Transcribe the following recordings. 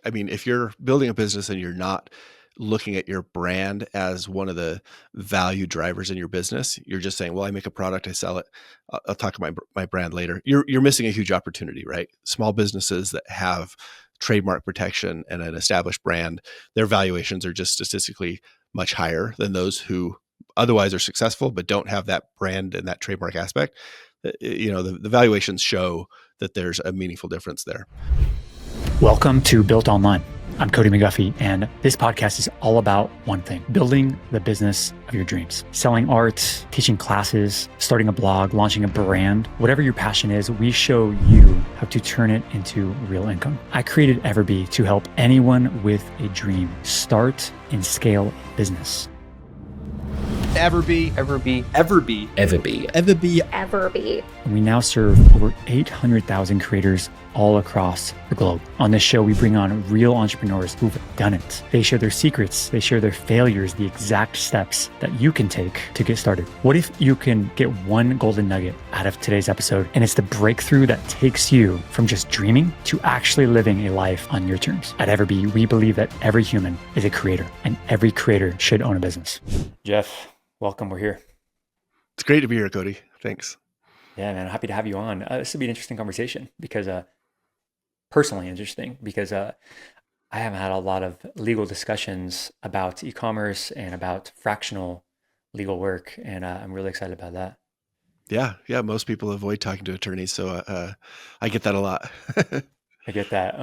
I mean, if you're building a business and you're not looking at your brand as one of the value drivers in your business, you're just saying, well, I make a product, I sell it. I'll talk about my brand later. You're missing a huge opportunity, right? Small businesses that have trademark protection and an established brand, their valuations are just statistically much higher than those who otherwise are successful but don't have that brand and that trademark aspect. The valuations show that there's a meaningful difference there. Welcome to Built Online. I'm Cody McGuffie, and this podcast is all about one thing: building the business of your dreams. Selling art, teaching classes, starting a blog, launching a brand, whatever your passion is, we show you how to turn it into real income. I created EverBee to help anyone with a dream start and scale a business. EverBee. And we now serve over 800,000 creators all across the globe. On this show, we bring on real entrepreneurs who've done it. They share their secrets, they share their failures, the exact steps that you can take to get started. What if you can get one golden nugget out of today's episode, and it's the breakthrough that takes you from just dreaming to actually living a life on your terms? At EverBee, we believe that every human is a creator, and every creator should own a business. Jeff, welcome. We're here. It's great to be here, Cody. Thanks. Yeah, man. Happy to have you on. This will be an interesting conversation because, personally interesting because I haven't had a lot of legal discussions about e-commerce and about fractional legal work, and I'm really excited about that. Yeah. Most people avoid talking to attorneys, so I get that a lot. I get that.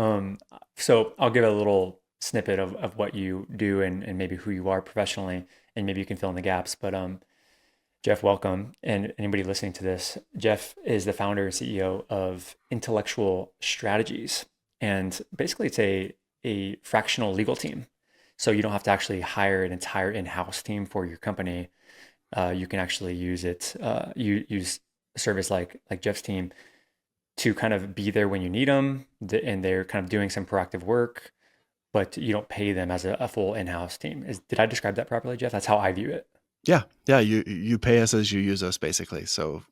So I'll give a little snippet of what you do and maybe who you are professionally, and maybe you can fill in the gaps. But Jeff, welcome. And anybody listening to this, Jeff is the founder and CEO of Intellectual Strategies. And basically it's a fractional legal team. So you don't have to actually hire an entire in-house team for your company. You can actually use use a service like Jeff's team to kind of be there when you need them. And they're kind of doing some proactive work, but you don't pay them as a full in-house team. Did I describe that properly, Jeff? That's how I view it. Yeah. You pay us as you use us, basically. So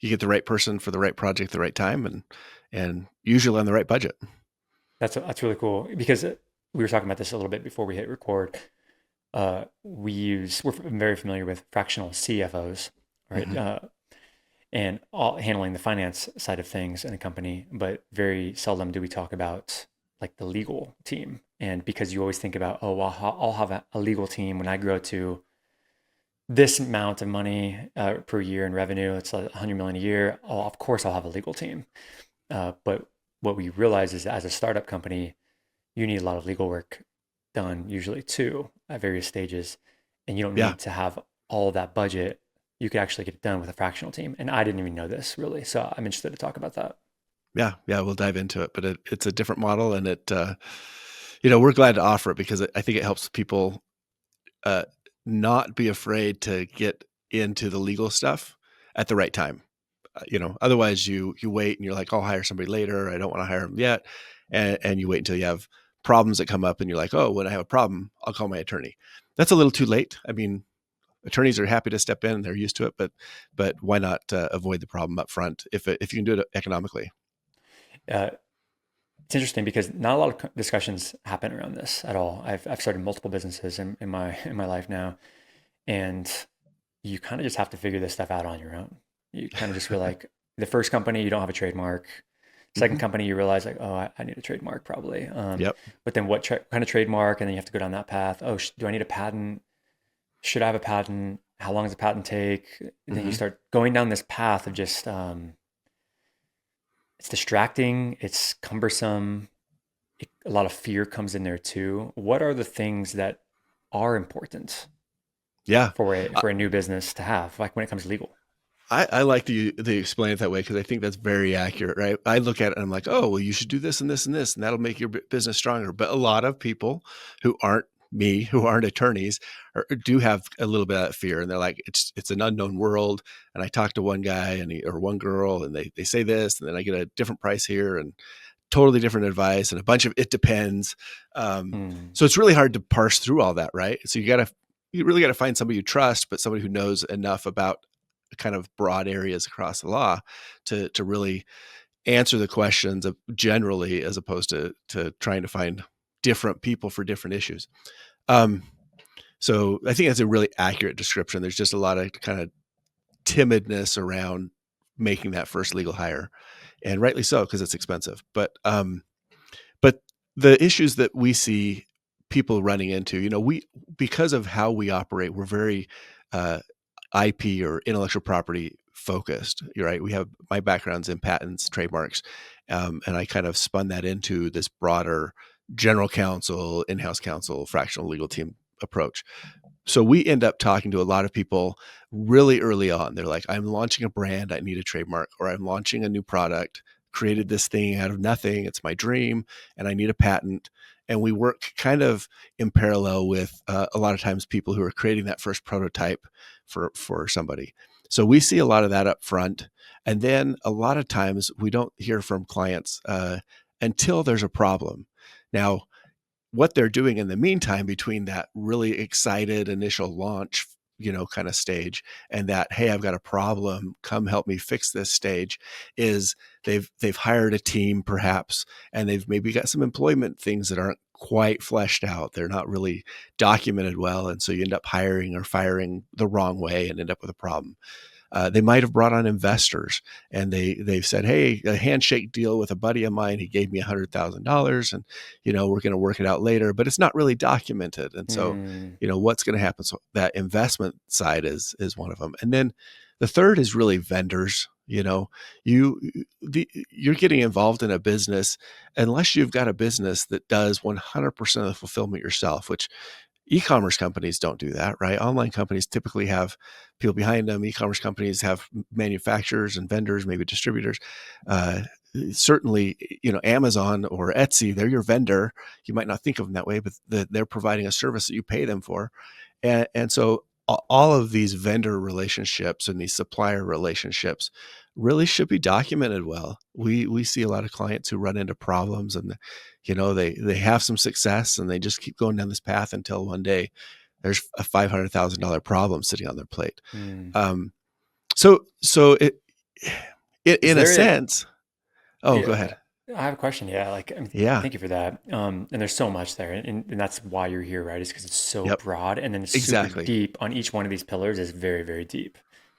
you get the right person for the right project, at the right time, and usually on the right budget. That's really cool because we were talking about this a little bit before we hit record. We're very familiar with fractional CFOs, right? Mm-hmm. And handling the finance side of things in a company, but very seldom do we talk about like the legal team. And because you always think about, oh, well, I'll have a legal team when I grow to this amount of money per year in revenue. It's like 100 million a year. Oh, of course I'll have a legal team. But what we realize is that as a startup company, you need a lot of legal work done usually too at various stages. And you don't need to have all of that budget. You could actually get it done with a fractional team. And I didn't even know this really. So I'm interested to talk about that. Yeah, we'll dive into it, but it's a different model, and we're glad to offer it because I think it helps people not be afraid to get into the legal stuff at the right time. Otherwise you wait and you're like, I'll hire somebody later. I don't want to hire them yet. And you wait until you have problems that come up and you're like, oh, when I have a problem, I'll call my attorney. That's a little too late. I mean, attorneys are happy to step in and they're used to it, but why not avoid the problem up front if you can do it economically? It's interesting because not a lot of discussions happen around this at all. I've started multiple businesses in my life now, and you kind of just have to figure this stuff out on your own. You kind of just feel like the first company, you don't have a trademark. Second company, you realize like, oh, I need a trademark probably. Yep. But then what kind of trademark? And then you have to go down that path. Oh, do I need a patent? Should I have a patent? How long does a patent take? And then you start going down this path of just, it's distracting. It's cumbersome. A lot of fear comes in there too. What are the things that are important? Yeah. For a new business to have, like when it comes to legal? I like to explain it that way because I think that's very accurate, right? I look at it and I'm like, oh, well, you should do this and this and this, and that'll make your business stronger. But a lot of people who aren't me, who aren't attorneys, do have a little bit of that fear, and they're like, it's an unknown world. And I talk to one guy or one girl, and they say this, and then I get a different price here, and totally different advice, and a bunch of it depends. So it's really hard to parse through all that, right? So you really got to find somebody you trust, but somebody who knows enough about kind of broad areas across the law to really answer the questions generally, as opposed to trying to find different people for different issues. So I think that's a really accurate description. There's just a lot of kind of timidness around making that first legal hire, and rightly so, because it's expensive. But the issues that we see people running into, because of how we operate, we're very IP or intellectual property focused. You're right. My background's in patents, trademarks, and I kind of spun that into this broader general counsel, in-house counsel, fractional legal team approach. So we end up talking to a lot of people really early on. They're like, I'm launching a brand, I need a trademark, or I'm launching a new product, created this thing out of nothing, it's my dream, and I need a patent. And we work kind of in parallel with a lot of times people who are creating that first prototype for somebody. So we see a lot of that up front. And then a lot of times we don't hear from clients until there's a problem. Now, what they're doing in the meantime between that really excited initial launch, kind of stage, and that, hey, I've got a problem, come help me fix this stage, is they've hired a team perhaps, and they've maybe got some employment things that aren't quite fleshed out. They're not really documented well. And so you end up hiring or firing the wrong way and end up with a problem. They might have brought on investors, and they've said, hey, a handshake deal with a buddy of mine, he gave me $100,000, and we're going to work it out later, but it's not really documented. And so what's going to happen? So that investment side is one of them. And then the third is really vendors. You're getting involved in a business unless you've got a business that does 100% of the fulfillment yourself, which e-commerce companies don't do that, right? Online companies typically have people behind them. E-commerce companies have manufacturers and vendors, maybe distributors. Certainly, Amazon or Etsy, they're your vendor. You might not think of them that way, but they're providing a service that you pay them for. And so all of these vendor relationships and these supplier relationships really should be documented well. We see a lot of clients who run into problems, and they have some success, and they just keep going down this path until one day there's a $500,000 problem sitting on their plate. So in a sense. Oh, go ahead. I have a question. Yeah, Yeah, thank you for that. And there's so much there, and that's why you're here, right? Is because it's so yep, broad, and then it's super exactly. deep on each one of these pillars. Is very, very deep.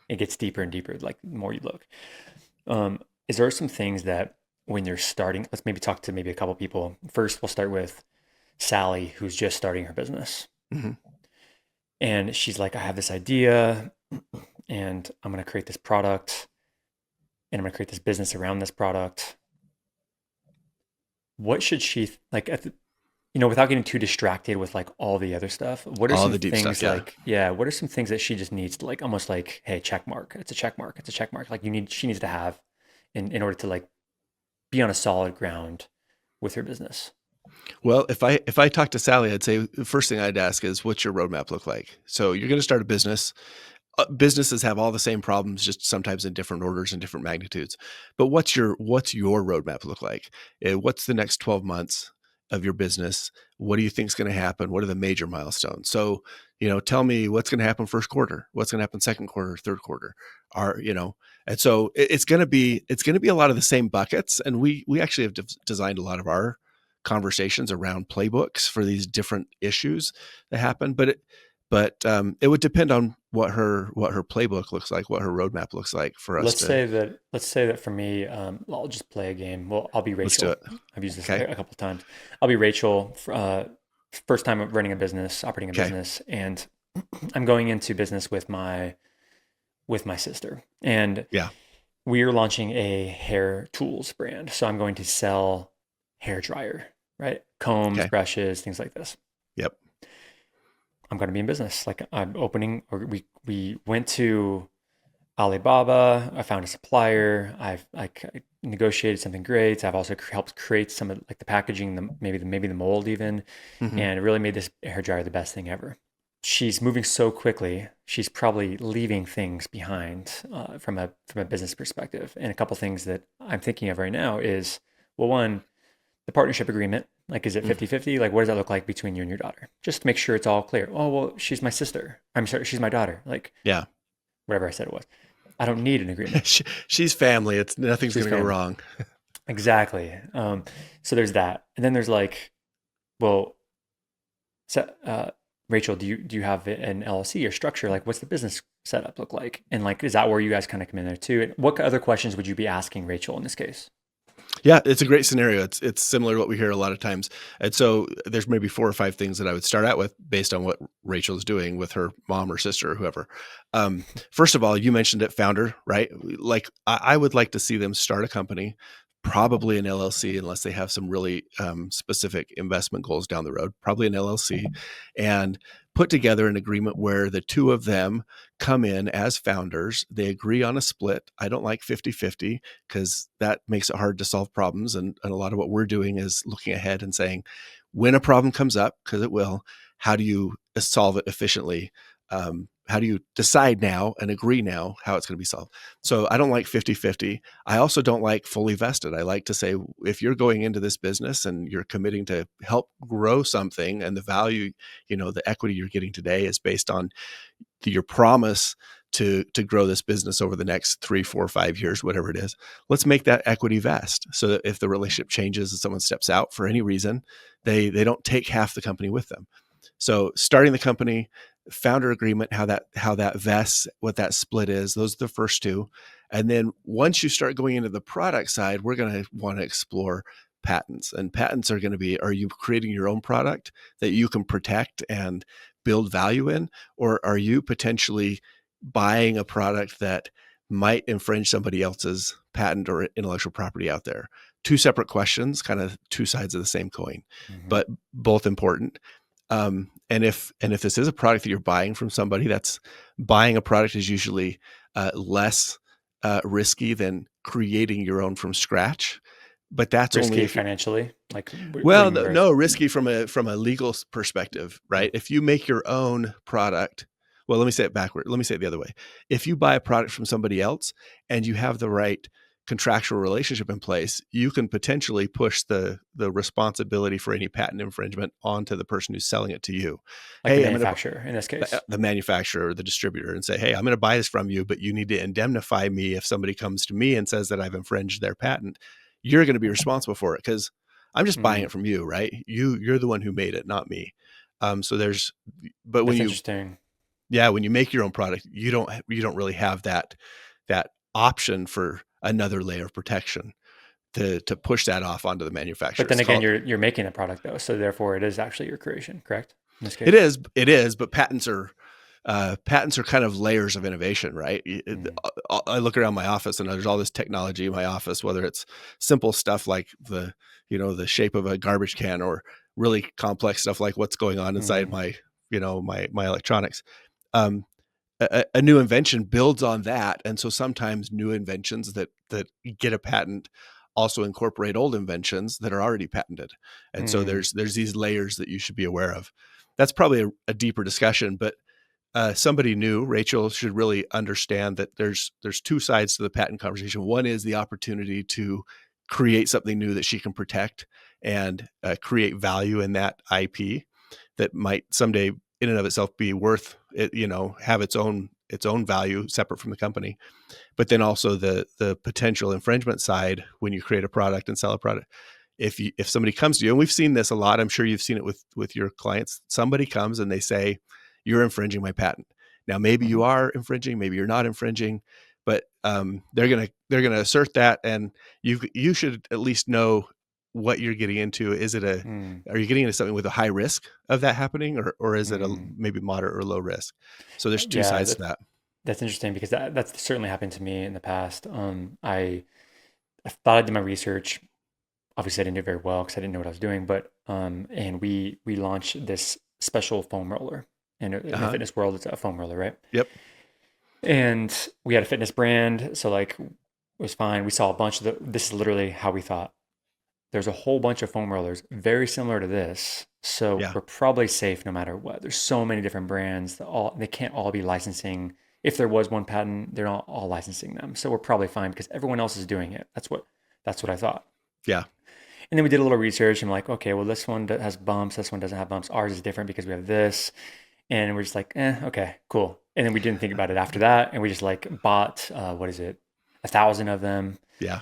It gets deeper and deeper, like the more you look. Is there some things that when you're starting, let's maybe talk to maybe a couple people. First, we'll start with Sally, who's just starting her business. Mm-hmm. And she's like, I have this idea, and I'm going to create this product, and I'm going to create this business around this product. What should she without getting too distracted with like all the other stuff? What are all some the deep things stuff, yeah. what are some things that she just needs to, like, almost like, hey, check mark. It's a check mark. It's a check mark. Like she needs to have in order to like be on a solid ground with her business. Well, if I talk to Sally, I'd say the first thing I'd ask is, what's your roadmap look like? So you're going to start a business. Businesses have all the same problems, just sometimes in different orders and different magnitudes. But what's your roadmap look like? What's the next 12 months of your business? What do you think is going to happen? What are the major milestones? So, tell me what's going to happen first quarter, what's going to happen second quarter, third quarter, and so it's going to be a lot of the same buckets. And we actually have designed a lot of our conversations around playbooks for these different issues that happen. But it would depend on what her playbook looks like, what her roadmap looks like for us Let's to. say that for me, I'll just play a game. Well, I'll be Let's do Rachel. it. I've used this Okay. a couple of times. I'll be Rachel, first time running a business, operating a Okay. business, and I'm going into business with my sister, and Yeah. we are launching a hair tools brand. So I'm going to sell hair dryer, right? Combs, Okay. brushes, things like this. Yep. I'm going to be in business. Like I'm opening, or we went to Alibaba. I found a supplier. I negotiated something great. I've also helped create some of like the packaging, maybe the mold even, Mm-hmm. and it really made this hair dryer the best thing ever. She's moving so quickly. She's probably leaving things behind from a business perspective. And a couple things that I'm thinking of right now is, well, one, the partnership agreement. Like, is it 50-50? Like, what does that look like between you and your daughter? Just to make sure it's all clear. Oh, well, she's my sister. I'm sorry, she's my daughter. Like, Yeah. whatever I said it was. I don't need an agreement. She's family. Nothing's She's going to go family. wrong. Exactly. So there's that. And then there's like, well, so, Rachel, do you have an LLC or structure? Like, what's the business setup look like? And like, is that where you guys kind of come in there too? And what other questions would you be asking Rachel in this case? Yeah, it's a great scenario. It's similar to what we hear a lot of times. And so there's maybe 4 or 5 things that I would start out with based on what Rachel's doing with her mom or sister or whoever. First of all, you mentioned it, founder, right? Like I would like to see them start a company, probably an LLC, unless they have some really specific investment goals down the road, probably an LLC, and put together an agreement where the two of them come in as founders. They agree on a split. I don't like 50-50 because that makes it hard to solve problems. And a lot of what we're doing is looking ahead and saying, when a problem comes up, because it will, how do you solve it efficiently? How do you decide now and agree now how it's going to be solved? So I don't like 50-50. I also don't like fully vested. I like to say, if you're going into this business and you're committing to help grow something, and the value, the equity you're getting today is based on your promise to grow this business over the next 3, 4, 5 years, whatever it is, let's make that equity vest so that if the relationship changes and someone steps out for any reason, they don't take half the company with them. So starting the company, founder agreement, how that vests, what that split is, those are the first two. And then once you start going into the product side, we're going to want to explore patents. And patents are going to be, are you creating your own product that you can protect and build value in? Or are you potentially buying a product that might infringe somebody else's patent or intellectual property out there? Two separate questions, kind of two sides of the same coin, Hmm. but both important. And if this is a product that you're buying from somebody, that's buying a product is usually less risky than creating your own from scratch. But that's only Risky if you, financially? Like, what do well, you mean by no, risky? risky from a legal perspective, Oh. right? If you make your own product, well, let me say it backward. Let me say it the other way. If you buy a product from somebody else and you have the right contractual relationship in place, you can potentially push the responsibility for any patent infringement onto the person who's selling it to you. Like the Hey, I'm going to manufacturer in this case. the manufacturer or the distributor and say, hey, I'm going to buy this from you, but you need to indemnify me if somebody comes to me and says that I've infringed their patent. You're going to be responsible for it because I'm just buying Mm, it from you, right? You're the one who made it, not me. So there's, but that's interesting. when you make your own product, you don't really have that option for another layer of protection to push that off onto the But manufacturer. then It's again, called, you're making a product though, so therefore it is actually your creation, correct? In this it case. is, it is, but patents are kind of layers of innovation, right? Mm, I look around my office and there's all this technology in my office, whether it's simple stuff like the shape of a garbage can, or really complex stuff like what's going on inside mm, my electronics. Um, a new invention builds on that, and so sometimes new inventions that get a patent also incorporate old inventions that are already patented, and so mm, there's these layers that you should be aware of. That's probably a deeper discussion, but somebody new, Rachel, should really understand that there's two sides to the patent conversation. One is the opportunity to create something new that she can protect and create value in that IP that might someday in and of itself be worth it, have its own value separate from the company. But then also the potential infringement side when you create a product and sell a product. If somebody comes to you, and we've seen this a lot, I'm sure you've seen it with your clients. Somebody comes and they say, you're infringing my patent. Now, maybe you mhm, are infringing, maybe you're not infringing, but they're gonna assert that, and you should at least know what you're getting into. mm, Are you getting into something with a high risk of that happening, or is it a mm. maybe moderate or low risk? So there's two Yeah, sides to that. that's interesting because that's certainly happened to me in the past. I thought I did my research. Obviously, I didn't do it very well because I didn't know what I was doing. But and we launched this special foam roller. And in the Uh-huh. fitness world, it's a foam roller, right? Yep. And we had a fitness brand, so like it was fine. We saw a bunch of this is literally how we thought. There's a whole bunch of foam rollers very similar to this. So Yeah. we're probably safe no matter what. There's so many different brands that they can't all be licensing. If there was one patent, they're not all licensing them. So we're probably fine because everyone else is doing it. That's what I thought. Yeah. And then we did a little research and like, okay, well, this one has bumps, this one doesn't have bumps. Ours is different because we have this. And we're just like, okay, cool. And then we didn't think about it after that. And we just like bought, what is it, 1,000 of them. Yeah.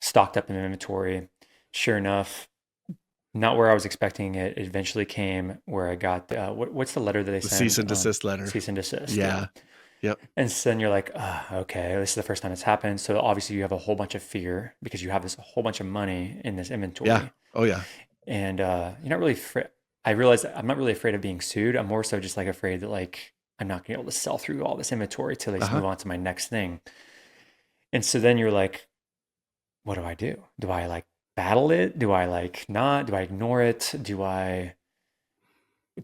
stocked up in inventory. Sure enough, not where I was expecting it. It eventually came where I got what's the letter that they The cease send? and desist letter. Cease and desist. Yeah. Yeah. Yep. And so then you're like, okay, this is the first time it's happened. So obviously you have a whole bunch of fear because you have this whole bunch of money in this Yeah. inventory, Oh yeah. and you're not really afraid. I realize I'm not really afraid of being sued. I'm more so just like afraid that like I'm not gonna be able to sell through all this inventory till they just Uh-huh. move on to my next thing. And so then you're like, what do I do? Do I like battle it? Do I like not? Do I ignore it? Do I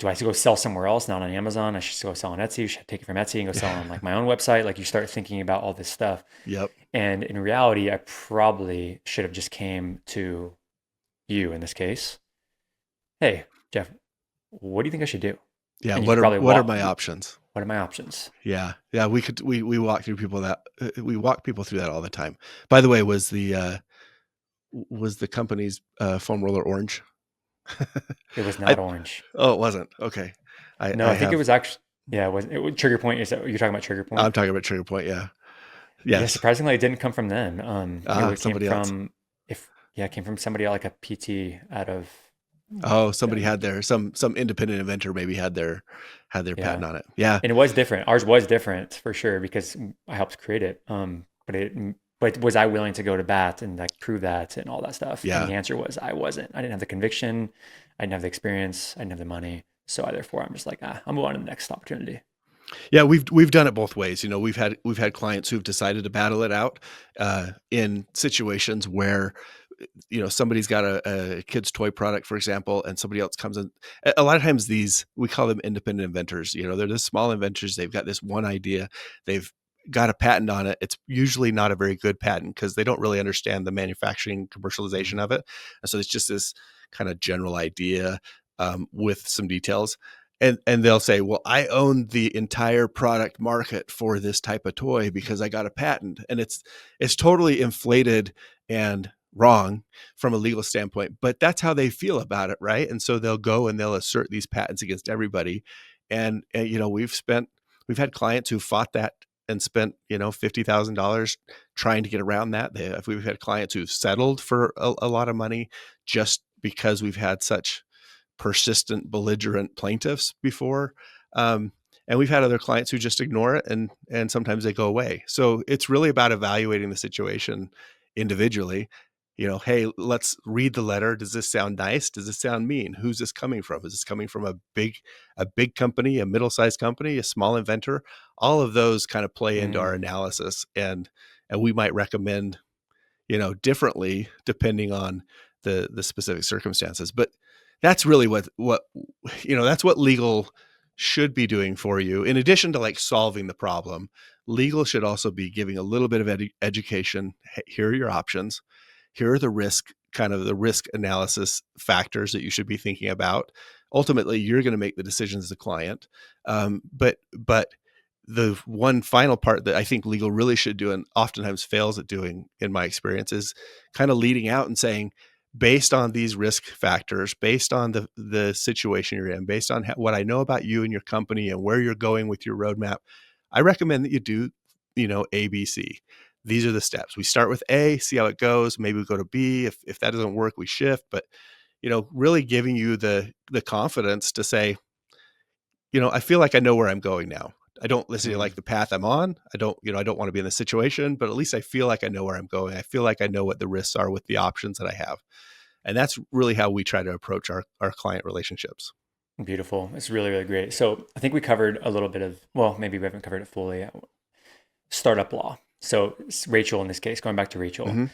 have to go sell somewhere else, not on Amazon? I should go sell on Etsy. Should I take it from Etsy and go sell on like my own website? Like you start thinking about all this stuff. Yep. And in reality, I probably should have just came to you in this case. Hey, Jeff, what do you think I should do? Yeah. And you could probably What are walk, my options? what are my options? Yeah. Yeah. We walk through people that we walk people through that all the time. By the way, was the company's foam roller orange? It was I not orange. Oh, it wasn't. Okay. No, I I think it have was actually, yeah, it was Trigger Point. Is that what you're talking about? Trigger Point? I'm talking about Trigger Point, yeah. Yeah, Yes. surprisingly, it didn't come from them. It came Somebody else. from it came from somebody like a PT out of Oh, somebody um, had their some independent inventor maybe had their yeah, patent on it. Yeah. and it was different. Ours was different for sure because I helped create it. But was I willing to go to bat and like prove that and all that stuff? And Yeah. the answer was I wasn't. I didn't have the conviction. I didn't have the experience. I didn't have the money. So therefore, I'm just like, I'll move on to the next opportunity. Yeah, we've done it both ways. You know, we've had clients who've decided to battle it out in situations where somebody's got a kid's toy product, for example, and somebody else comes in. A lot of times these we call them independent inventors. You know, they're the small inventors. They've got this one idea. They've got a patent on it. It's usually not a very good patent because they don't really understand the manufacturing commercialization Mm, of it. And so it's just this kind of general idea with some details. And they'll say, well, I own the entire product market for this type of toy because I got a patent. And it's totally inflated and wrong from a legal standpoint, but that's how they feel about it, right? And so they'll go and they'll assert these patents against everybody. And we've had clients who fought that and spent $50,000 trying to get around that. We've had clients who've settled for a lot of money just because we've had such persistent, belligerent plaintiffs before. And we've had other clients who just ignore it and sometimes they go away. So it's really about evaluating the situation individually. Hey, let's read the letter. Does this sound nice? Does this sound mean? Who's this coming from? Is this coming from a big company, a middle-sized company, a small inventor? All of those kind of play into our mm, analysis, and we might recommend differently depending on the specific circumstances. But that's really what that's what legal should be doing for you. In addition to like solving the problem, legal should also be giving a little bit of education. Hey, here are your options. Here are the risk analysis factors that you should be thinking about. Ultimately, you're going to make the decisions as a client. But the one final part that I think legal really should do and oftentimes fails at doing, in my experience, is kind of leading out and saying, based on these risk factors, based on the situation you're in, based on what I know about you and your company and where you're going with your roadmap, I recommend that you do, ABC. These are the steps. We start with A, see how it goes. Maybe we go to B. If that doesn't work, we shift. But really giving you the confidence to say, I feel like I know where I'm going now. I don't necessarily mm. like the path I'm on. I don't want to be in this situation, but at least I feel like I know where I'm going. I feel like I know what the risks are with the options that I have. And that's really how we try to approach our client relationships. Beautiful. It's really, really great. So I think we covered a little bit of, well, maybe we haven't covered it fully. Startup law. So Rachel, in this case, going back to Rachel, Mm-hmm.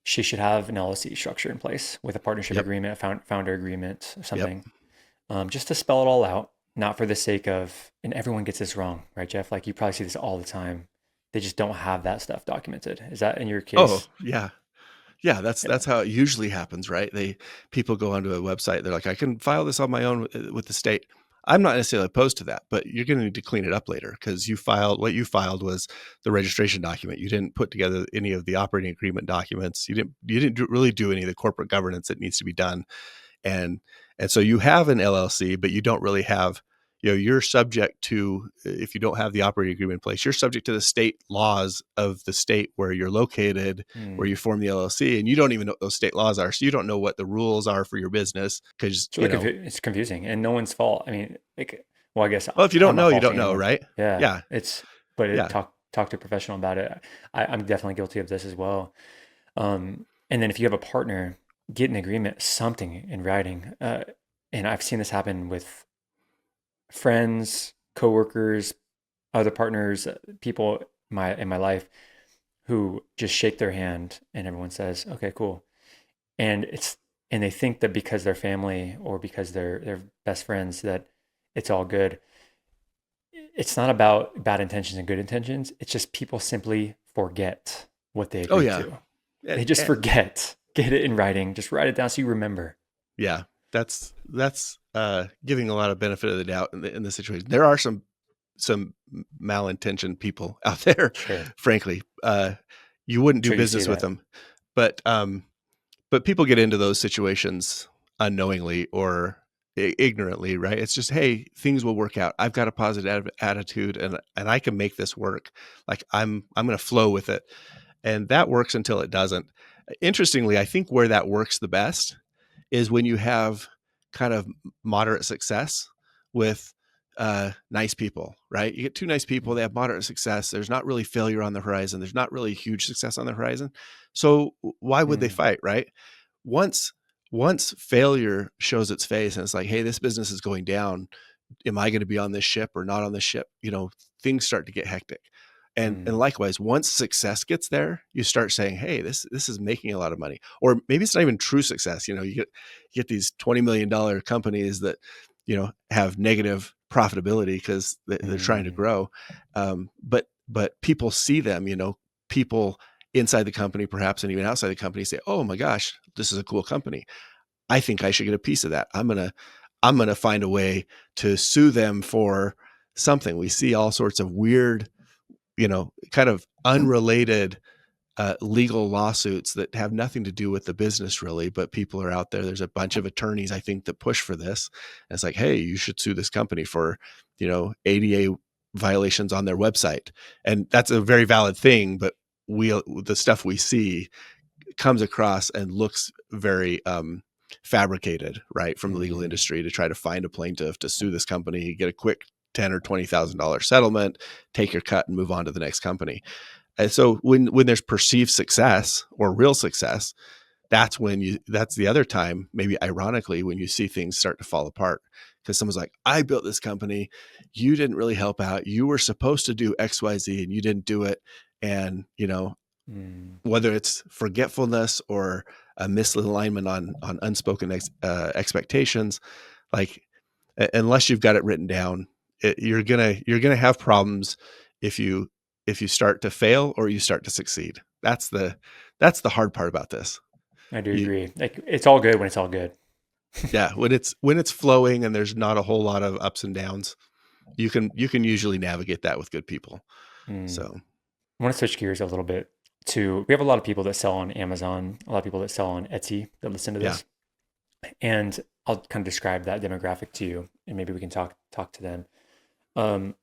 she should have an LLC structure in place with a partnership Yep. agreement, a founder agreement, or Yep. something, just to spell it all out, not for the sake of, and everyone gets this wrong, right, Jeff? Like you probably see this all the time. They just don't have that stuff documented. Is that in your Oh, case? yeah. Yeah, Yeah. that's how it usually happens, right? People go onto a website, they're like, I can file this on my own with the state. I'm not necessarily opposed to that, but you're going to need to clean it up later because what you filed was the registration document. You didn't put together any of the operating agreement documents. You didn't really do any of the corporate governance that needs to be done. And and so you have an LLC, but you don't really have you're subject to, if you don't have the operating agreement in place, you're subject to the state laws of the state where you're located, where you form the LLC, and you don't even know what those state laws are. So you don't know what the rules are for your business because, It's really it's confusing and no one's fault. I mean, like, well, I guess well, if you I'm don't not know, you don't faulting know, anyone. right? Yeah, Yeah. but Yeah. talk to a professional about it. I'm definitely guilty of this as well. And then if you have a partner, get an agreement, something in writing. And I've seen this happen with friends, coworkers, other partners, people in my life who just shake their hand and everyone says, "Okay, cool." And they think that because they're family or because they're best friends that it's all good. It's not about bad intentions and good intentions. It's just people simply forget what they Oh, agreed yeah. to. And, They just and forget. Get it in writing. Just write it down so you remember. yeah, that's giving a lot of benefit of the doubt in the situation. There are some malintentioned people out there, Sure. frankly. You wouldn't I'm do sure you see business with that. them, but people get into those situations unknowingly or ignorantly, right? It's just, hey, things will work out. I've got a positive attitude, and I can make this work. Like I'm going to flow with it, and that works until it doesn't. Interestingly, I think where that works the best is when you have kind of moderate success with nice people, right? You get two nice people, they have moderate success. There's not really failure on the horizon. There's not really huge success on the horizon. So why would they Mm, fight, right? Once once failure shows its face and it's like, hey, this business is going down. Am I going to be on this ship or not on this ship? Things start to get hectic. And mm, likewise, once success gets there, you start saying, hey, this is making a lot of money. Or maybe it's not even true success. You get these $20 million companies that, have negative profitability because they're trying to mm, grow. But people see them, people inside the company, perhaps, and even outside the company say, oh my gosh, this is a cool company. I think I should get a piece of that. I'm gonna find a way to sue them for something. We see all sorts of weird, kind of unrelated legal lawsuits that have nothing to do with the business really, but people are out there. There's a bunch of attorneys, I think, that push for this. And it's like, hey, you should sue this company for, ADA violations on their website. And that's a very valid thing, but the stuff we see comes across and looks very fabricated, right, from the legal mm. industry to try to find a plaintiff to sue this company, get a quick $10,000 or $20,000 settlement, take your cut, and move on to the next company. And so when there's perceived success or real success, that's the other time, maybe ironically, when you see things start to fall apart because someone's like, I built this company, you didn't really help out, you were supposed to do XYZ and you didn't do it. And Mm. whether it's forgetfulness or a misalignment on unspoken expectations, like unless you've got it written down, you're gonna have problems if you start to fail or you start to succeed. That's the hard part about this. I do You, agree. Like it's all good when it's all good. yeah, when it's flowing and there's not a whole lot of ups and downs, you can usually navigate that with good people. Mm. So I want to switch gears a little bit to we have a lot of people that sell on Amazon, a lot of people that sell on Etsy that listen to yeah, this. And I'll kind of describe that demographic to you and maybe we can talk to them. Um,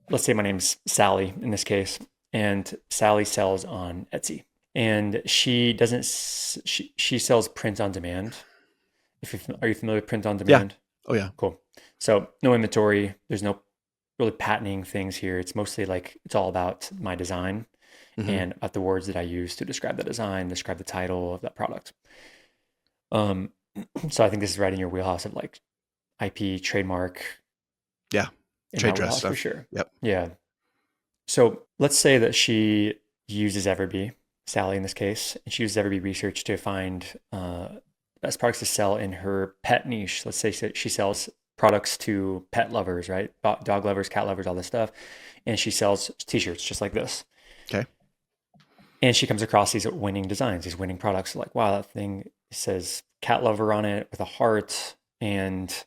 let's say my name's Sally in this case, and Sally sells on Etsy. And she doesn't she sells print on demand. Are you familiar with print on yeah, demand? oh yeah, Cool. So no inventory, there's no really patenting things here. It's mostly like it's all about my design hmm and at the words that I use to describe the design, describe the title of that product. Um, so I think this is right in your wheelhouse of like IP, trademark, yeah, in trade that dress wheelhouse for stuff. sure. Yep. Yeah. So let's say that she uses EverBee, Sally in this case, and she uses EverBee research to find best products to sell in her pet niche. Let's say she sells products to pet lovers, right? Dog lovers, cat lovers, all this stuff. And she sells t-shirts just like this. Okay. And she comes across these winning designs, these winning products. Like, wow, that thing says cat lover on it with a heart, and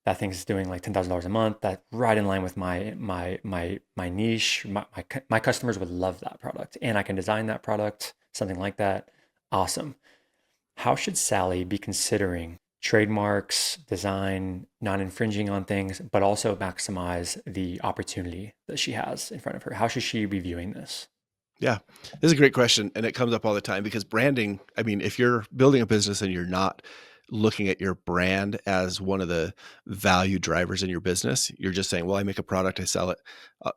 that thing's doing like $10,000 a month. That's right in line with my niche. My customers would love that product, and I can design that product, something like that. Awesome. How should Sally be considering trademarks, design, non-infringing on things, but also maximize the opportunity that she has in front of her? How should she be viewing this? Yeah, this is a great question, and it comes up all the time because branding, I mean, if you're building a business and you're not looking at your brand as one of the value drivers in your business, you're just saying, "Well, I make a product, I sell it.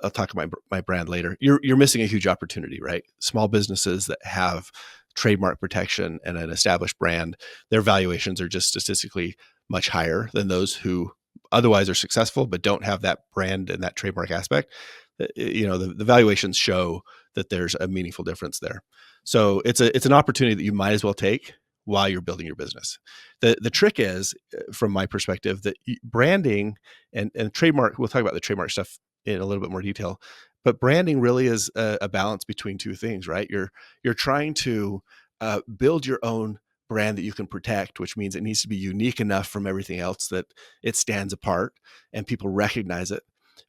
I'll talk about my brand later." You're missing a huge opportunity, right? Small businesses that have trademark protection and an established brand, their valuations are just statistically much higher than those who otherwise are successful but don't have that brand and that trademark aspect. The valuations show that there's a meaningful difference there. So it's an opportunity that you might as well take while you're building your business. The trick is, from my perspective, that branding and trademark. We'll talk about the trademark stuff in a little bit more detail, but branding really is a balance between two things, right? You're trying to build your own brand that you can protect, which means it needs to be unique enough from everything else that it stands apart and people recognize it.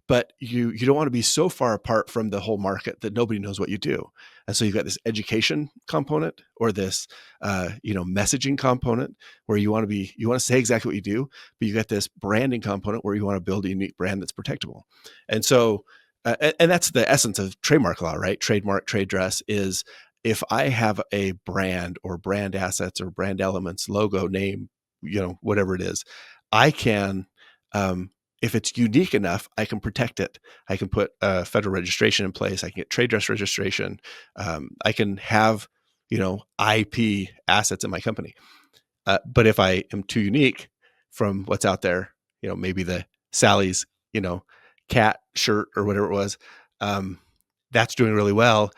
But you don't want to be so far apart from the whole market that nobody knows what you do. And so you've got this education component or this messaging component where you want to say exactly what you do, but you got this branding component where you want to build a unique brand that's protectable. And so and that's the essence of trademark law, right? Trademark, trade dress is, if I have a brand or brand assets or brand elements, logo, name, whatever it is, I can, if it's unique enough, I can protect it. I can put a federal registration in place. I can get trade dress registration. I can have, IP assets in my company. But if I am too unique from what's out there, maybe the Sally's, cat shirt or whatever it was, that's doing really well.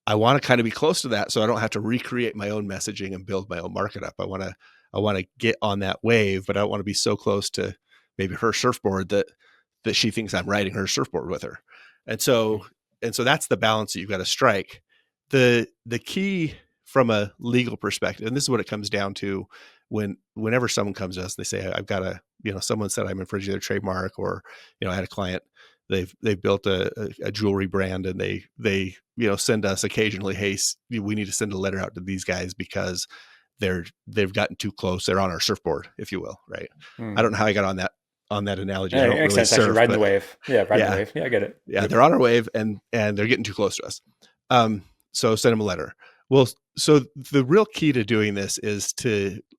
I want to kind of be close to that, so I don't have to recreate my own messaging and build my own market up. I want to get on that wave, but I don't want to be so close to maybe her surfboard that she thinks I'm riding her surfboard with her. And so that's the balance that you've got to strike. The key from a legal perspective, and this is what it comes down to whenever someone comes to us, they say, I've got someone said I'm infringing their trademark, or, I had a client, they've built a jewelry brand, and they send us occasionally, hey, we need to send a letter out to these guys because they've gotten too close. They're on our surfboard, if you will. Right. I don't know how I got on that analogy. Yeah, I it don't makes really sense. Actually, surf, riding the but wave. Yeah, riding the yeah, wave. Yeah, I get it. yeah, they're on our wave and they're getting too close to us. So send them a letter. Well, so the real key to doing this is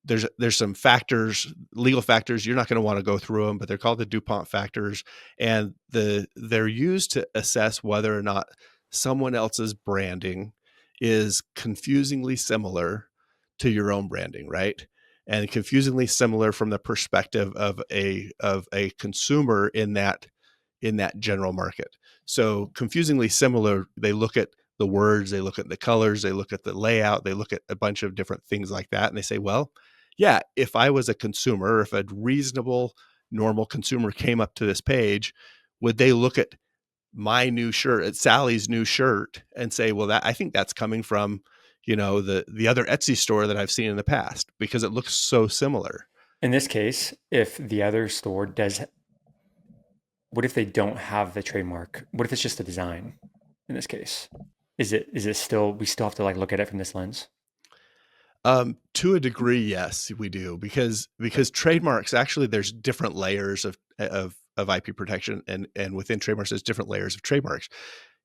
there's some factors, legal factors. You're not going to want to go through them, but they're called the DuPont factors, and they're used to assess whether or not someone else's branding is confusingly similar to your own branding, right? And confusingly similar from the perspective of a consumer in that general market. So confusingly similar, they look at the words, they look at the colors, they look at the layout, they look at a bunch of different things like that. And they say, well, yeah, if I was a consumer, if a reasonable, normal consumer came up to this page, would they look at my new shirt, at Sally's new shirt, and say, well, I think that's coming from, the other Etsy store that I've seen in the past because it looks so similar. In this case, if the other store does, what if they don't have the trademark? What if it's just a design in this case? Is it still, we still have to like look at it from this lens? To a degree, yes, we do, because trademarks, actually there's different layers of IP protection, and within trademarks there's different layers of trademarks.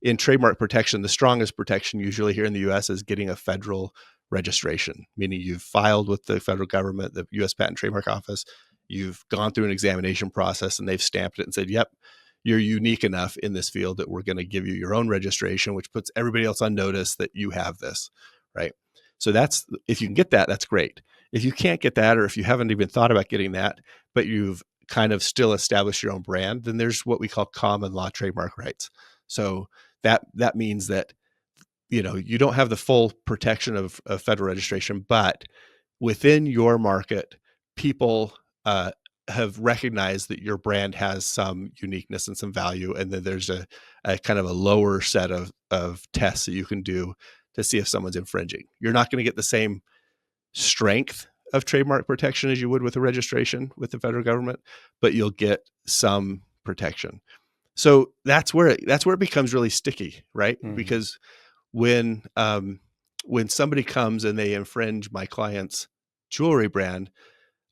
In trademark protection, the strongest protection usually here in the US is getting a federal registration, meaning you've filed with the federal government, the US Patent and Trademark Office, you've gone through an examination process, and they've stamped it and said, yep, you're unique enough in this field that we're going to give you your own registration, which puts everybody else on notice that you have this, right? So if you can get that, that's great. If you can't get that, or if you haven't even thought about getting that, but you've kind of still established your own brand, then there's what we call common law trademark rights. So that means that, you don't have the full protection of federal registration, but within your market, people have recognized that your brand has some uniqueness and some value, and then there's a kind of a lower set of tests that you can do to see if someone's infringing. You're not going to get the same strength of trademark protection as you would with a registration with the federal government, but you'll get some protection. So that's where it becomes really sticky, right? Mm-hmm. Because when somebody comes and they infringe my client's jewelry brand,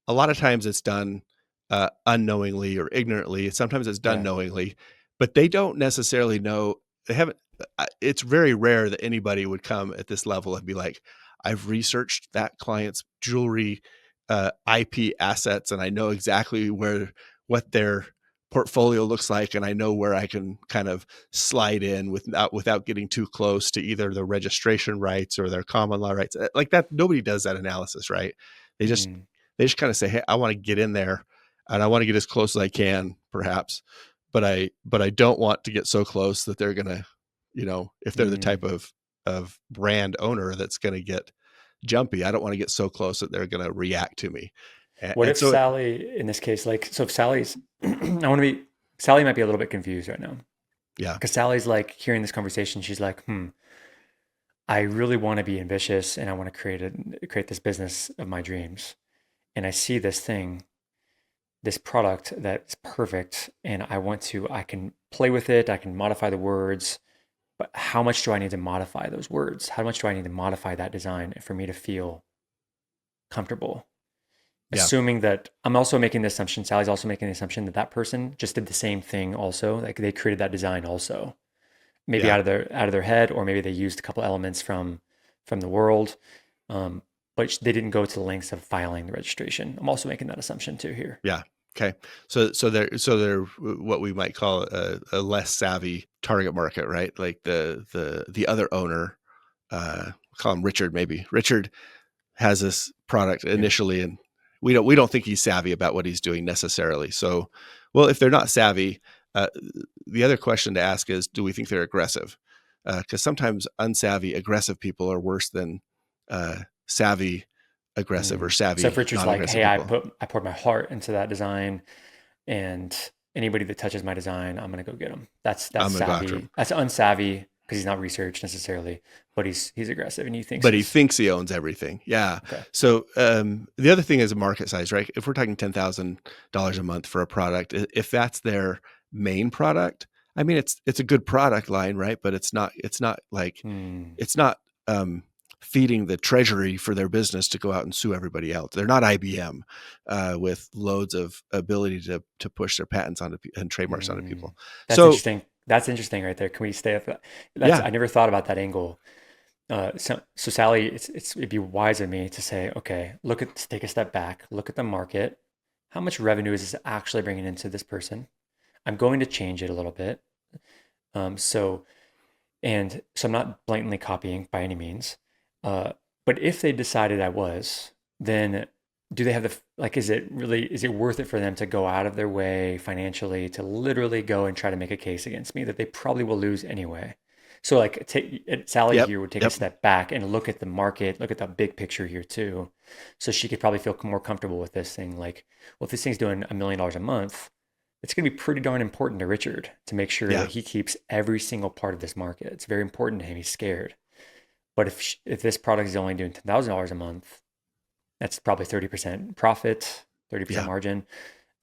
a lot of times it's done unknowingly or ignorantly. Sometimes it's done Yeah. knowingly, but they don't necessarily know. They haven't. It's very rare that anybody would come at this level and be like, "I've researched that client's jewelry IP assets, and I know exactly what their portfolio looks like, and I know where I can kind of slide in without getting too close to either the registration rights or their common law rights." Like that, nobody does that analysis, right? They just Mm, they just kind of say, "Hey, I want to get in there, and I want to get as close as I can, perhaps, but I don't want to get so close that they're gonna, if they're the type mm. of brand owner that's gonna get jumpy, I don't want to get so close that they're gonna react to me." And, What and if so, Sally, in this case, like, so if Sally's, Sally might be a little bit confused right now yeah, because Sally's like hearing this conversation. She's like, I really want to be ambitious and I want to create this business of my dreams. And I see this thing, this product that's perfect, and I can play with it, I can modify the words, but how much do I need to modify those words? How much do I need to modify that design for me to feel comfortable? yeah, Assuming that I'm also making the assumption, Sally's also making the assumption that that person just did the same thing also, like they created that design also, maybe yeah, out of their head, or maybe they used a couple elements from the world, um, but they didn't go to the lengths of filing the registration. I'm also making that assumption too here. yeah. Okay, so they're what we might call a less savvy target market, right? Like the other owner, call him Richard. Maybe Richard has this product Yeah. initially, and we don't think he's savvy about what he's doing necessarily. So, well, if they're not savvy, uh, the other question to ask is, do we think they're aggressive? Because sometimes unsavvy aggressive people are worse than savvy aggressive or So if savvy Richard's like, non-aggressive hey, people. I poured my heart into that design, and anybody that touches my design, I'm gonna go get them. That's I'm gonna go after him, savvy. That's unsavvy because he's not researched necessarily, but he's aggressive and he thinks but he he's thinks he owns everything. Yeah. okay. So the other thing is a market size, right? If we're talking $10,000 a month for a product, if that's their main product, I mean, it's a good product line, right? But it's not like Hmm. it's not feeding the treasury for their business to go out and sue everybody else. They're not IBM with loads of ability to push their patents onto and trademarks onto Hmm. people. That's So interesting. That's interesting right there. Can we stay up? That's yeah, I never thought about that angle. So Sally, it'd be wise of me to say, okay, take a step back, look at the market. How much revenue is this actually bringing into this person? I'm going to change it a little bit. Um, so so I'm not blatantly copying by any means. Uh, but if they decided I was, then do they have like, is it worth it for them to go out of their way financially to literally go and try to make a case against me that they probably will lose anyway? So like Sally yep, here would take a yep, step back and look at the market, look at the big picture here too. So she could probably feel more comfortable with this thing. Like, well, if this thing's doing $1 million a month, it's going to be pretty darn important to Richard to make sure yeah, that he keeps every single part of this market. It's very important to him. He's scared. But if this product is only doing $10,000 a month, that's probably 30% profit, 30% yeah. margin.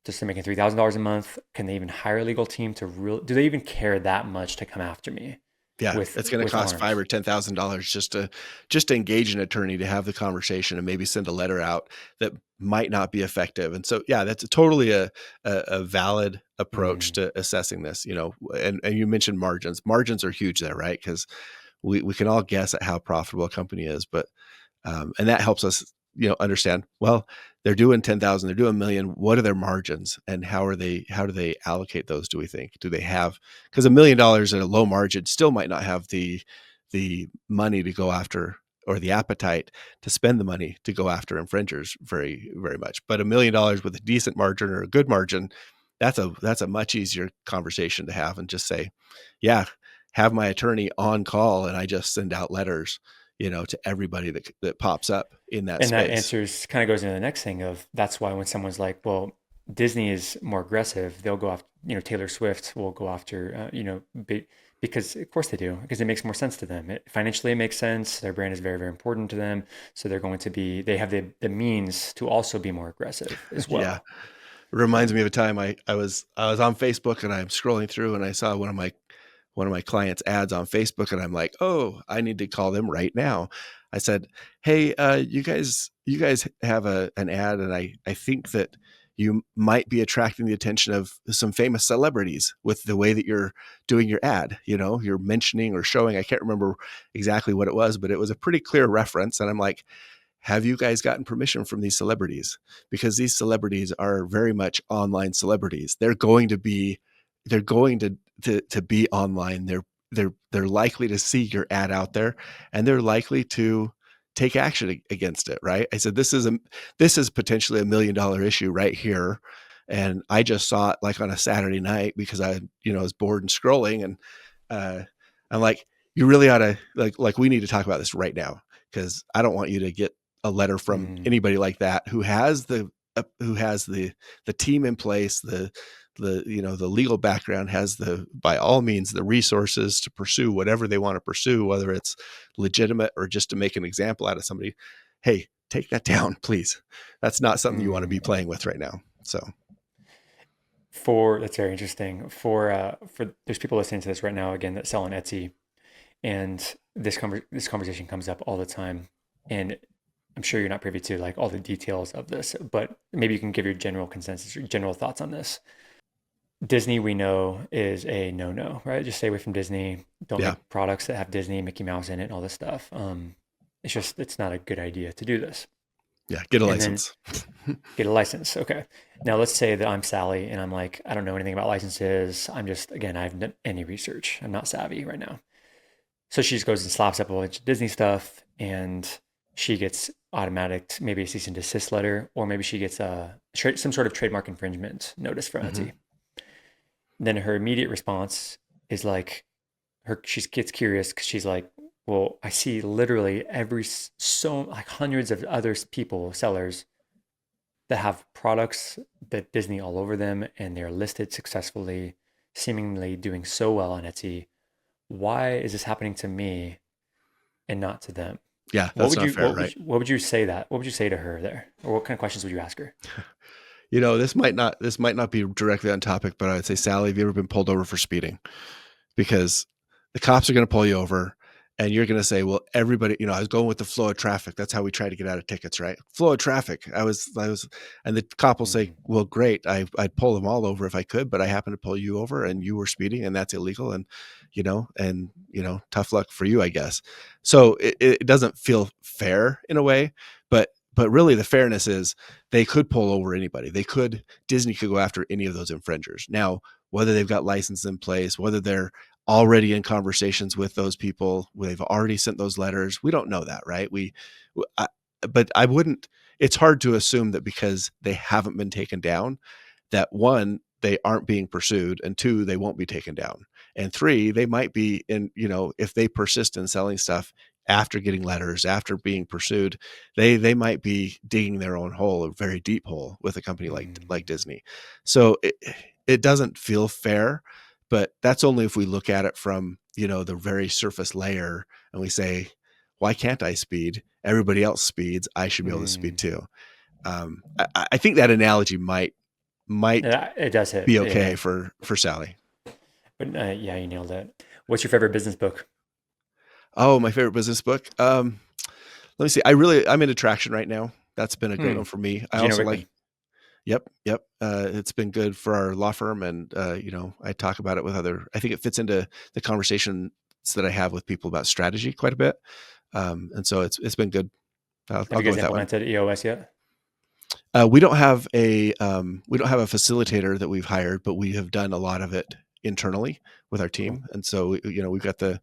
Just they're making $3,000 a month. Can they even hire a legal team to do they even care that much to come after me Yeah, it's going to with cost five arms? or $10,000 just to engage an attorney to have the conversation and maybe send a letter out that might not be effective. And so, yeah, that's totally a valid approach Mm, to assessing this. And you mentioned margins. Margins are huge there, right? Because we can all guess at how profitable a company is, but and that helps us, understand, well, they're doing 10,000, they're doing a million. What are their margins and how do they allocate those? Do we think, do they have, because $1 million at a low margin still might not have the money to go after, or the appetite to spend the money to go after infringers very, very much. But $1 million with a decent margin or a good margin, that's a much easier conversation to have and just say, yeah, have my attorney on call and I just send out letters, to everybody that pops up in that and that space. answers kind of goes into the next thing of that's why when someone's like, well, Disney is more aggressive, they'll go after, Taylor Swift will go after, because of course they do, because it makes more sense to them. Financially, it makes sense. Their brand is very, very important to them. So they have the means to also be more aggressive as Yeah. well. It reminds me of a time I was on Facebook and I'm scrolling through and I saw one of one of my clients' ads on Facebook, and I'm like, oh, I need to call them right now. I said, hey, you guys have an ad, and I think that you might be attracting the attention of some famous celebrities with the way that you're doing your ad. You're mentioning or showing, I can't remember exactly what it was, but it was a pretty clear reference. And I'm like, have you guys gotten permission from these celebrities? Because these celebrities are very much online celebrities. They're going to be online. They're likely to see your ad out there, and they're likely to take action against it. Right. I said, this is potentially $1 million issue right here. And I just saw it like on a Saturday night because I was bored and scrolling. And I'm like, you really ought to like, we need to talk about this right now, because I don't want you to get a letter from anybody like that who has the team in place, the legal background, has by all means the resources to pursue whatever they want to pursue, whether it's legitimate or just to make an example out of somebody. Hey, take that down, please. That's not something you want to be playing with right now. So that's very interesting. For there's people listening to this right now again that sell on Etsy, and this conversation comes up all the time, and I'm sure you're not privy to like all the details of this, but maybe you can give your general consensus or general thoughts on this. Disney, we know, is a no-no, right? Just stay away from Disney. Don't make products that have Disney, Mickey Mouse in it, and all this stuff. It's not a good idea to do this. Yeah, get a license. Get a license. Okay. Now let's say that I'm Sally and I'm like, I don't know anything about licenses. I haven't done any research. I'm not savvy right now. So she just goes and slaps up a bunch of Disney stuff, and she gets automatic, maybe a cease and desist letter, or maybe she gets some sort of trademark infringement notice from Etsy. Then her immediate response is like, she gets curious because she's like, well, I see literally like hundreds of other sellers that have products that Disney all over them, and they're listed successfully, seemingly doing so well on Etsy. Why is this happening to me and not to them? Yeah, that's not fair, right? What would you say to her there? Or what kind of questions would you ask her? This might not be directly on topic, but I would say, Sally, have you ever been pulled over for speeding? Because the cops are going to pull you over, and you're going to say, well, everybody, I was going with the flow of traffic. That's how we try to get out of tickets, right? Flow of traffic. I was, and the cop will say, well, great. I'd pull them all over if I could, but I happened to pull you over and you were speeding, and that's illegal. And, tough luck for you, I guess. So it doesn't feel fair in a way, but really the fairness is they could pull over anybody. Disney could go after any of those infringers. Now, whether they've got license in place, whether they're already in conversations with those people, they've already sent those letters, we don't know that, right? But I wouldn't, it's hard to assume that because they haven't been taken down, that one, they aren't being pursued, and two, they won't be taken down. And three, they might be if they persist in selling stuff after getting letters, after being pursued, they might be digging their own hole, a very deep hole, with a company like Disney. So it doesn't feel fair, but that's only if we look at it from, the very surface layer, and we say, why can't I speed? Everybody else speeds. I should be able to speed too. I think that analogy might it does hit. Be okay for Sally. But yeah, you nailed it. What's your favorite business book? Oh, my favorite business book. Let me see. I'm into traction right now. That's been a great one for me. I also like. Yep. It's been good for our law firm, and I talk about it with I think it fits into the conversations that I have with people about strategy quite a bit, and so it's been good. Have you guys implemented EOS yet? We don't have a facilitator that we've hired, but we have done a lot of it internally with our team, and so we got the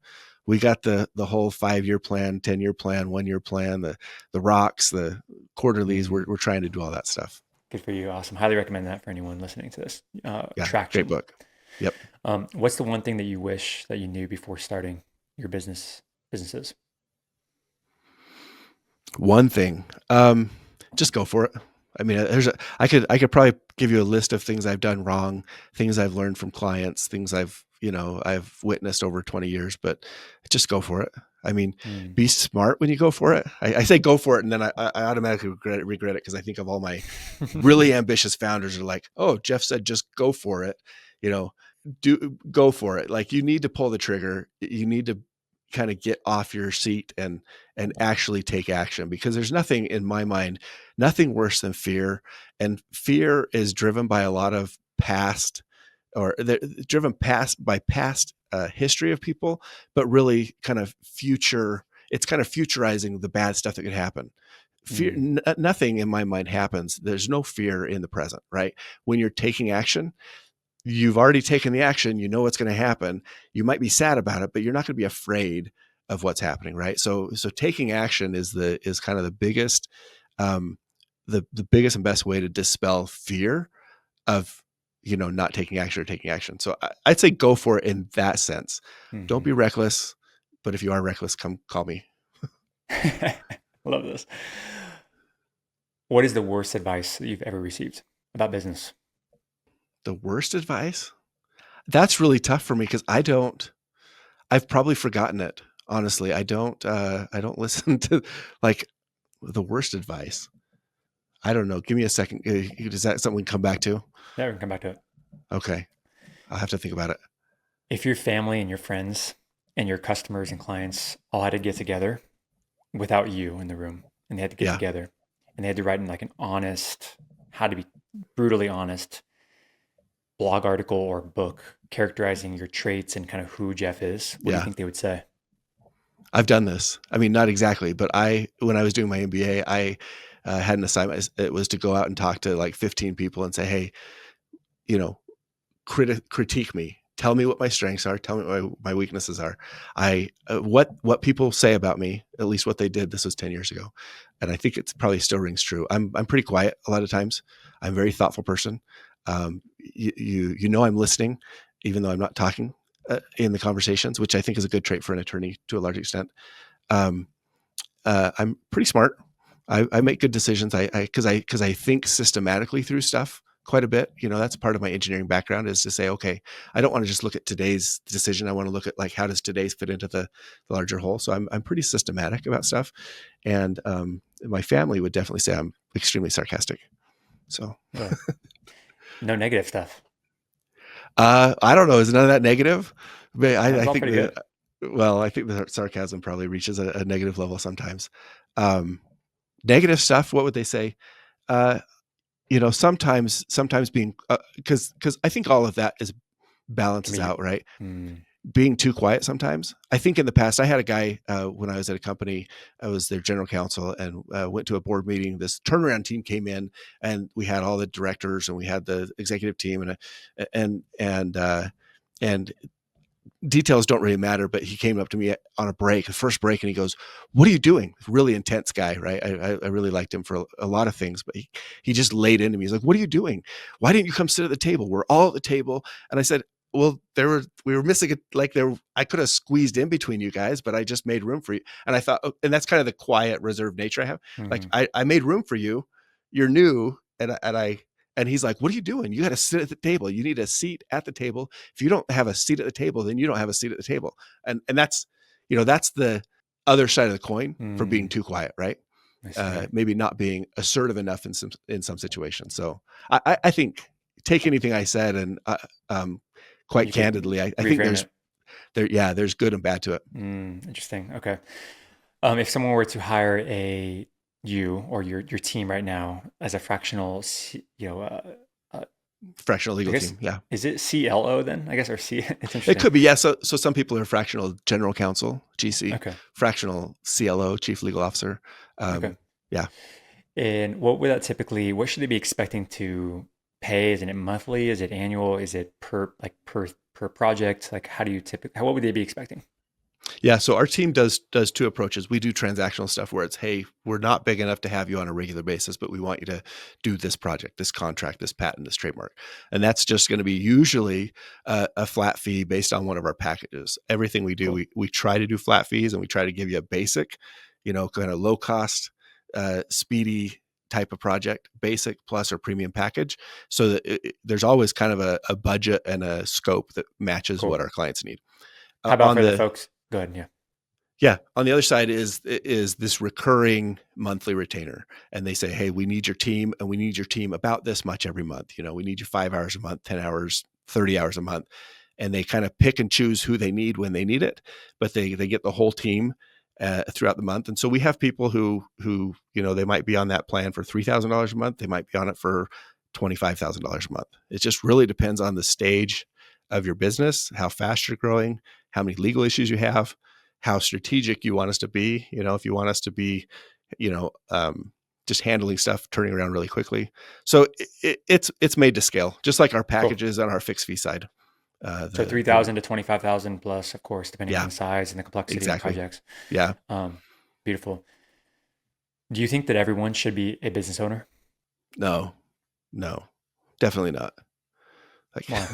whole 5-year plan, 10-year plan, 1-year plan, the rocks, the quarterlies. We're trying to do all that stuff. Good for you. Awesome. Highly recommend that for anyone listening to this. Traction. Great book. Yep. What's the one thing that you wish that you knew before starting your businesses? One thing, just go for it. I mean, I could probably give you a list of things I've done wrong, things I've learned from clients, things I've witnessed over 20 years, but just go for it. I mean, be smart when you go for it. I say go for it, and then I automatically regret it because I think of all my really ambitious founders are like, oh, Jeff said just go for it. go for it. Like, you need to pull the trigger. You need to kind of get off your seat and actually take action, because there's nothing, in my mind, nothing worse than fear. And fear is driven by a lot of past, or they're driven by past history of people, but really kind of future. It's kind of futurizing the bad stuff that could happen. Fear, Mm, nothing in my mind happens. There's no fear in the present, right? When you're taking action, you've already taken the action. You know what's going to happen. You might be sad about it, but you're not going to be afraid of what's happening, right? So taking action is kind of the biggest, the biggest and best way to dispel fear of, not taking action or taking action. So I'd say go for it in that sense. Don't mhm. be reckless, but if you are reckless, come call me. Love this. What is the worst advice that you've ever received about business? The worst advice? That's really tough for me, because I've probably forgotten it. Honestly, I don't listen to, like, the worst advice. I don't know. Give me a second. Is that something we can come back to? Yeah, we can come back to it. Okay. I'll have to think about it. If your family and your friends and your customers and clients all had to get together without you in the room, and they had to get Yeah. together and they had to write in like an honest, had to be brutally honest blog article or book characterizing your traits and kind of who Jeff is, what do you Yeah. think they would say? I've done this. I mean, not exactly, but when I was doing my MBA, I had an assignment. It was to go out and talk to like 15 people and say, hey, you know, critique me. Tell me what my strengths are. Tell me what my weaknesses are. What people say about me, at least what they did. This was 10 years ago, and I think it's probably still rings true. I'm pretty quiet a lot of times. I'm a very thoughtful person. I'm listening, even though I'm not talking in the conversations, which I think is a good trait for an attorney to a large extent. Um, I'm pretty smart. I make good decisions. Because I think systematically through stuff quite a bit. That's part of my engineering background, is to say, okay, I don't want to just look at today's decision. I want to look at, like, how does today's fit into the larger whole. So I'm pretty systematic about stuff, and my family would definitely say I'm extremely sarcastic. So Really? No negative stuff. I don't know. Is none of that negative? But That was I all think pretty good. I think the sarcasm probably reaches a negative level sometimes. Um, Negative stuff. What would they say? Uh, sometimes being, because I think all of that is Can balances be, out, right? mm, Being too quiet sometimes. I think in the past, I had a guy when I was at a company. I was their general counsel, and went to a board meeting. This turnaround team came in, and we had all the directors, and we had the executive team, and details don't really matter, but he came up to me on the first break, and he goes, "What are you doing?" Really intense guy, right? I really liked him for a lot of things, but he just laid into me. He's like, "What are you doing? Why didn't you come sit at the table? We're all at the table." And I said, "Well, we were missing it. Like, I could have squeezed in between you guys, but I just made room for you." And I thought, oh, and that's kind of the quiet, reserved nature I have. Like, mhm, I made room for you. You're new, and he's like, "What are you doing? You got to sit at the table. You need a seat at the table. If you don't have a seat at the table, then you don't have a seat at the table." And that's the other side of the coin for being mm, too quiet, right? I see. Maybe not being assertive enough in some situations. So I think, take anything I said, and quite You could candidly, I think reframe it. there's good and bad to it. Interesting. Okay. If someone were to hire you or your team right now as a fractional, uh, Fractional I legal guess, team, yeah. is it CLO then? I guess, or C. It's It interesting. could be, yeah. So some people are fractional general counsel, GC, Okay. fractional CLO, chief legal officer. Okay. Yeah. And what should they be expecting to pay? Is it monthly? Is it annual? Is it per project? Like, how do you typically, what would they be expecting? Yeah. So our team does two approaches. We do transactional stuff where it's, hey, we're not big enough to have you on a regular basis, but we want you to do this project, this contract, this patent, this trademark. And that's just going to be usually a flat fee based on one of our packages. Everything we do, Cool. we try to do flat fees, and we try to give you a basic, kind of low cost, speedy type of project, basic plus our premium package, so that there's always kind of a budget and a scope that matches what Cool. our clients need. How about On for the the folks? Go ahead. Yeah. Yeah, on the other side is this recurring monthly retainer, and they say, "Hey, we need your team, and we need your team about this much every month. We need you 5 hours a month, 10 hours, 30 hours a month, and they kind of pick and choose who they need when they need it, but they get the whole team throughout the month. And so we have people who they might be on that plan for $3,000 a month. They might be on it for $25,000 a month. It just really depends on the stage of your business, how fast you're growing, how many legal issues you have, how strategic you want us to be. If you want us to be, just handling stuff, turning around really quickly. So it's made to scale, just like our packages on our fixed fee side. So 3,000 to 25,000 plus, of course, depending on the size and the complexity of the projects. Yeah. Beautiful. Do you think that everyone should be a business owner? No, definitely not. Why?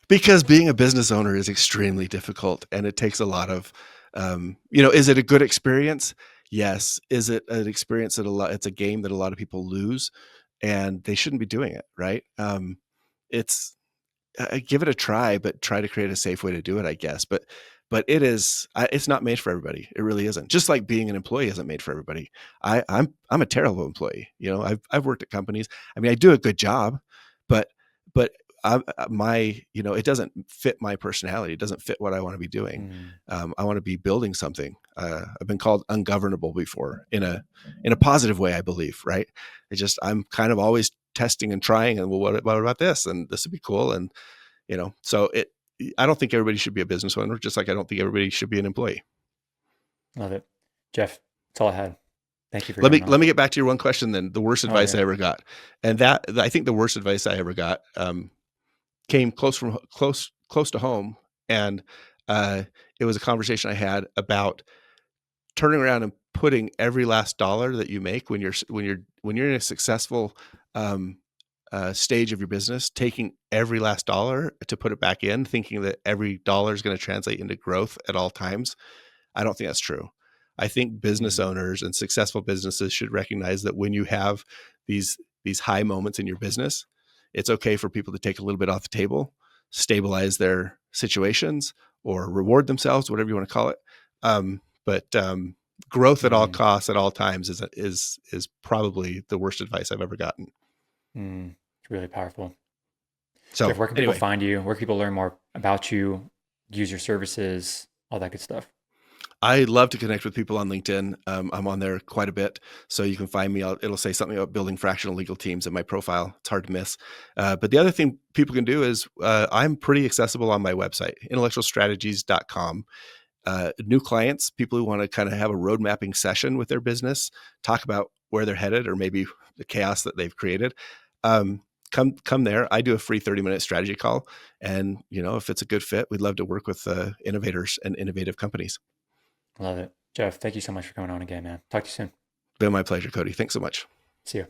Because being a business owner is extremely difficult, and it takes a lot of, is it a good experience? Yes. Is it an experience that it's a game that a lot of people lose, and they shouldn't be doing it, right? Give it a try, but try to create a safe way to do it, I guess. But it's not made for everybody. It really isn't. Just like being an employee isn't made for everybody. I'm a terrible employee. I've worked at companies. I mean, I do a good job, but it doesn't fit my personality. It doesn't fit what I want to be doing. I want to be building something. I've been called ungovernable before in a positive way, I believe. Right? I'm kind of always testing and trying. And well, what about this? And this would be cool. And so I don't think everybody should be a business owner, just like I don't think everybody should be an employee. Love it, Jeff. That's all I had. Thank you for let me get back to your one question then. The worst advice I ever got, and I think the worst advice I ever got came close to home, and it was a conversation I had about turning around and putting every last dollar that you make when you're in a successful stage of your business, taking every last dollar to put it back in, thinking that every dollar is going to translate into growth at all times. I don't think that's true. I think business owners and successful businesses should recognize that when you have these high moments in your business, it's okay for people to take a little bit off the table, stabilize their situations, or reward themselves, whatever you want to call it. But growth at all costs at all times is probably the worst advice I've ever gotten. It's really powerful. So Jeff, where can people find you? Where can people learn more about you, use your services, all that good stuff? I love to connect with people on LinkedIn. I'm on there quite a bit, so you can find me. It'll say something about building fractional legal teams in my profile. It's hard to miss. But the other thing people can do is I'm pretty accessible on my website, intellectualstrategies.com. New clients, people who want to kind of have a road mapping session with their business, talk about where they're headed or maybe the chaos that they've created. Come there. I do a free 30-minute strategy call. And, if it's a good fit, we'd love to work with innovators and innovative companies. Love it. Jeff, thank you so much for coming on again, man. Talk to you soon. Been my pleasure, Cody. Thanks so much. See you.